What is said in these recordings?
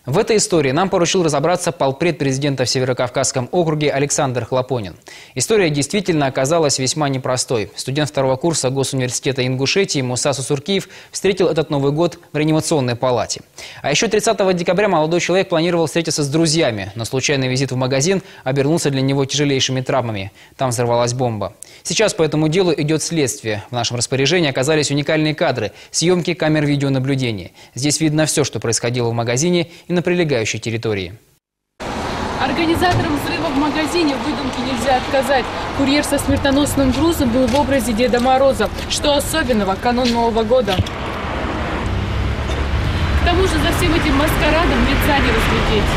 В этой истории нам поручил разобраться полпред президента в Северокавказском округе Александр Хлопонин. История действительно оказалась весьма непростой. Студент второго курса Госуниверситета Ингушетии Муса Сусуркиев встретил этот Новый год в реанимационной палате. А еще 30 декабря молодой человек планировал встретиться с друзьями, но случайный визит в магазин обернулся для него тяжелейшими травмами. Там взорвалась бомба. Сейчас по этому делу идет следствие. В нашем распоряжении оказались уникальные кадры – съемки камер видеонаблюдения. Здесь видно все, что происходило в магазине и на прилегающей территории. Организаторам взрыва в магазине выдумки нельзя отказать. Курьер со смертоносным грузом был в образе Деда Мороза. Что особенного, канун Нового года. К тому же за всем этим маскарадом лица не разглядеть.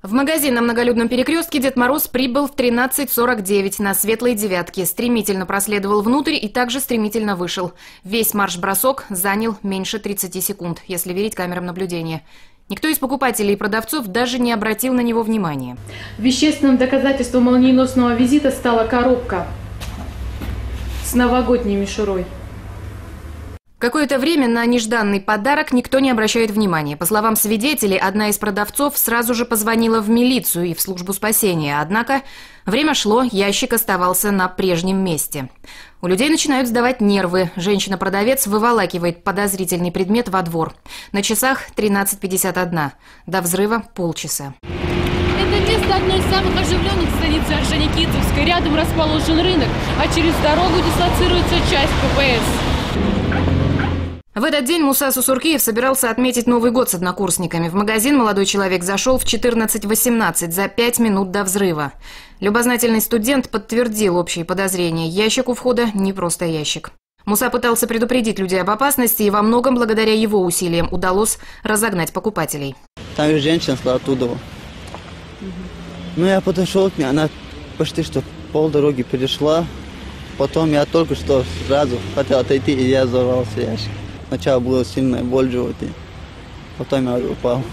В магазин на многолюдном перекрестке Дед Мороз прибыл в 13:49 на светлой девятке. Стремительно проследовал внутрь и также стремительно вышел. Весь марш-бросок занял меньше 30 секунд, если верить камерам наблюдения. Никто из покупателей и продавцов даже не обратил на него внимания. Вещественным доказательством молниеносного визита стала коробка с новогодней мишурой. Какое-то время на нежданный подарок никто не обращает внимания. По словам свидетелей, одна из продавцов сразу же позвонила в милицию и в службу спасения. Однако время шло, ящик оставался на прежнем месте. У людей начинают сдавать нервы. Женщина-продавец выволакивает подозрительный предмет во двор. На часах 13:51. До взрыва полчаса. Это место одной из самых оживленных станиц Орджоникидзевской. Рядом расположен рынок, а через дорогу дислоцируется часть ППС. В этот день Муса Сусуркиев собирался отметить Новый год с однокурсниками. В магазин молодой человек зашел в 14:18, за 5 минут до взрыва. Любознательный студент подтвердил общие подозрения. Ящик у входа не просто ящик. Муса пытался предупредить людей об опасности, и во многом благодаря его усилиям удалось разогнать покупателей. Там и женщина шла оттуда. Ну, я подошел к ней, она почти что полдороги перешла. Потом я только что сразу хотел отойти, и я взорвался ящик. Сначала была сильная боль в животе, потом я упал.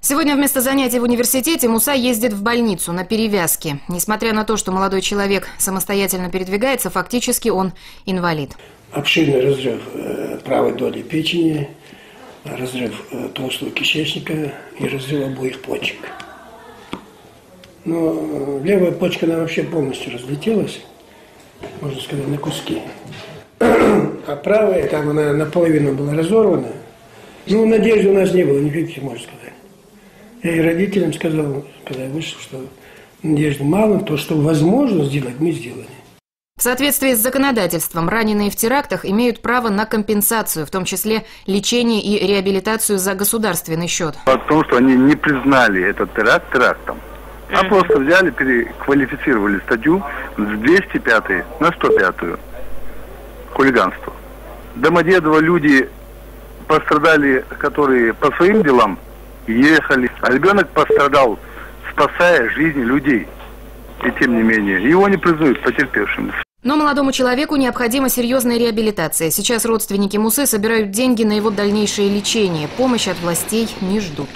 Сегодня вместо занятий в университете Муса ездит в больницу на перевязке. Несмотря на то, что молодой человек самостоятельно передвигается, фактически он инвалид. Обширный разрыв правой доли печени, разрыв толстого кишечника и разрыв обоих почек. Но левая почка, она вообще полностью разлетелась, можно сказать, на куски. А правая, там она наполовину была разорвана. Ну, надежды у нас не было никаких, можно сказать. Я и родителям сказал, когда я вышел, что надежды мало, то, что возможно сделать, мы сделали. В соответствии с законодательством, раненые в терактах имеют право на компенсацию, в том числе лечение и реабилитацию за государственный счет. Потому что они не признали этот теракт терактом, а просто взяли, переквалифицировали статью с 205 на 105 хулиганство. Домодедово люди пострадали, которые по своим делам ехали, а ребенок пострадал, спасая жизни людей. И тем не менее, его не признают потерпевшим. Но молодому человеку необходима серьезная реабилитация. Сейчас родственники Мусы собирают деньги на его дальнейшее лечение. Помощи от властей не ждут.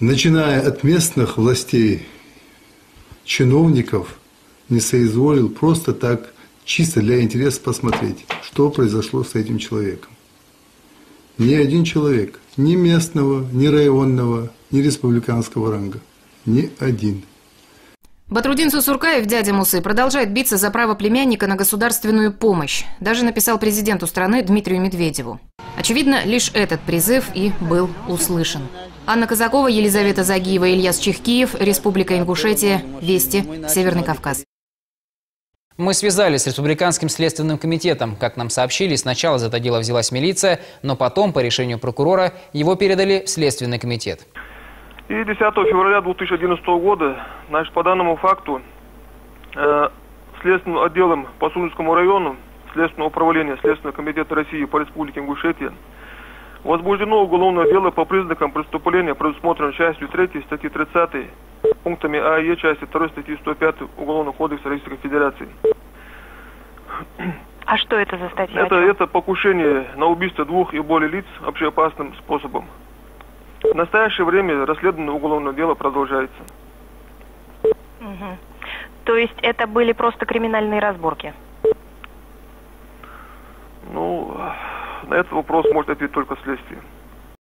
Начиная от местных властей, чиновников, не соизволил просто так, чисто для интереса посмотреть, что произошло с этим человеком. Ни один человек, ни местного, ни районного, ни республиканского ранга. Ни один. Батрудин Сусуркаев, дядя Мусы, продолжает биться за право племянника на государственную помощь. Даже написал президенту страны Дмитрию Медведеву. Очевидно, лишь этот призыв и был услышан. Анна Казакова, Елизавета Загиева, Ильяс Чехкиев, Республика Ингушетия, Вести, Северный Кавказ. Мы связались с Республиканским следственным комитетом. Как нам сообщили, сначала за это дело взялась милиция, но потом, по решению прокурора, его передали в Следственный комитет. И 10 февраля 2011 года, значит, по данному факту, Следственным отделом по Сулинскому району Следственного управления Следственного комитета России по Республике Ингушетия возбуждено уголовное дело по признакам преступления, предусмотренным частью 3 статьи 30, пунктами А и Е части 2 статьи 105 Уголовного кодекса Российской Федерации. А что это за статья? Это покушение на убийство 2 и более лиц общеопасным способом. В настоящее время расследование уголовного дела продолжается. Угу. То есть это были просто криминальные разборки? Ну, На этот вопрос может ответить только следствие.